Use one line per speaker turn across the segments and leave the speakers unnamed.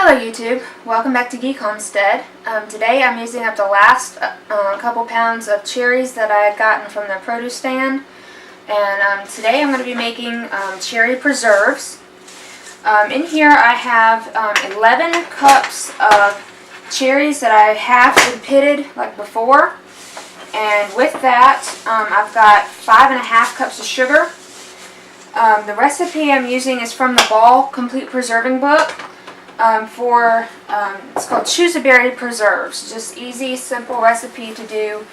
Hello YouTube, welcome back to Geek Homestead. Today I'm using up the last couple pounds of cherries that I had gotten from the produce stand, and today I'm going to be making cherry preserves. In here I have 11 cups of cherries that I halved and pitted like before, and with that I've got 5.5 cups of sugar. The recipe I'm using is from the Ball Complete Preserving Book. It's called Choose a Berry Preserves. Just easy, simple recipe to do,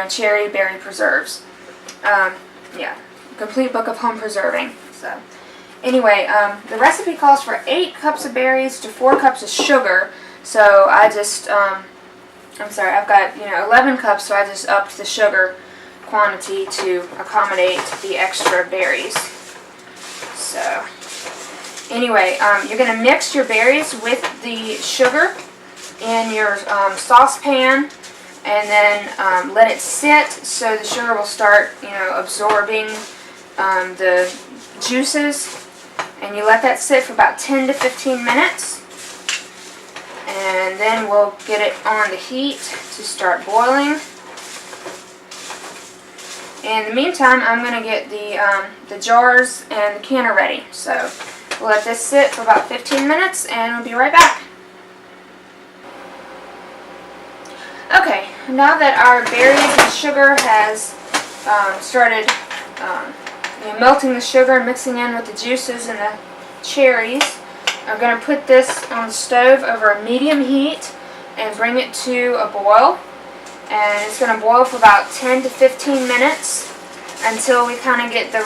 cherry berry preserves. Complete book of home preserving. So, anyway, the recipe calls for 8 cups of berries to 4 cups of sugar. So I just, I've got 11 cups, so I just upped the sugar quantity to accommodate the extra berries. So. Anyway, you're going to mix your berries with the sugar in your saucepan, and then let it sit so the sugar will start, absorbing the juices. And you let that sit for about 10 to 15 minutes. And then we'll get it on the heat to start boiling. In the meantime, I'm going to get the jars and the canner ready. So we'll let this sit for about 15 minutes and we'll be right back. Okay, now that our berries and sugar has started melting the sugar and mixing in with the juices and the cherries, I'm going to put this on the stove over a medium heat and bring it to a boil. And it's going to boil for about 10 to 15 minutes until we kind of get the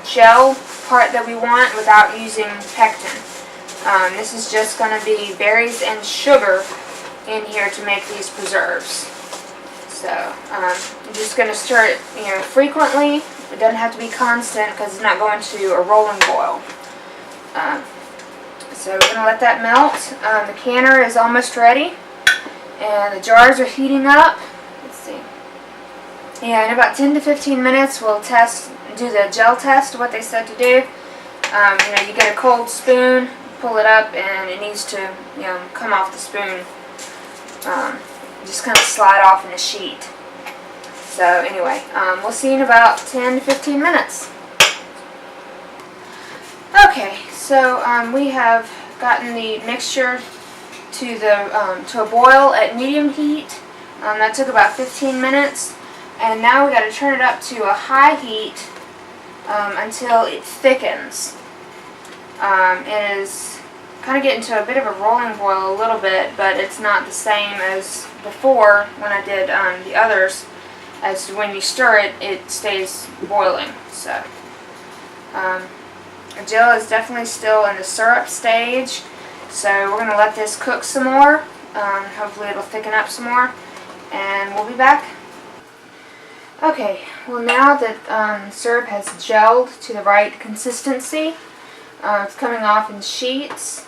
gel part that we want without using pectin. This is just going to be berries and sugar in here to make these preserves. So I'm just going to stir it frequently. It doesn't have to be constant because it's not going to a rolling boil. So we're going to let that melt. The canner is almost ready. And the jars are heating up. Let's see. Yeah, in about 10 to 15 minutes we'll do the gel test, what they said to do. You get a cold spoon, pull it up, and it needs to, come off the spoon. Just kind of slide off in the sheet. So anyway, we'll see in about 10 to 15 minutes. Okay, so we have gotten the mixture to a boil at medium heat. That took about 15 minutes, and now we got to turn it up to a high heat until it thickens. It is kind of getting to a bit of a rolling boil a little bit, but it's not the same as before when I did the others. As when you stir it, it stays boiling. So the gel is definitely still in the syrup stage. So we're going to let this cook some more. Hopefully it'll thicken up some more. And we'll be back. Okay, well now that syrup has gelled to the right consistency, it's coming off in sheets.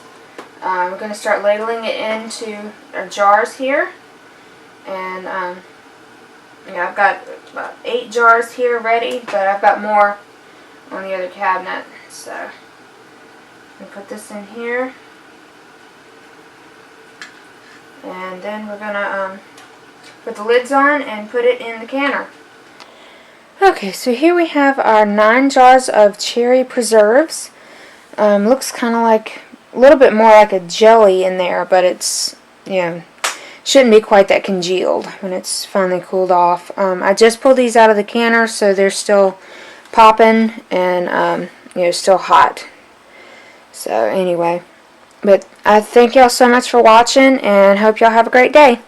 We're going to start ladling it into our jars here. And I've got about 8 jars here ready, but I've got more on the other cabinet. So I'm going to put this in here. And then we're going to put the lids on and put it in the canner. Okay, so here we have our 9 jars of cherry preserves. Looks kind of like a little bit more like a jelly in there, but it's, shouldn't be quite that congealed when it's finally cooled off. I just pulled these out of the canner, so they're still popping and, still hot. So anyway. But I thank y'all so much for watching and hope y'all have a great day.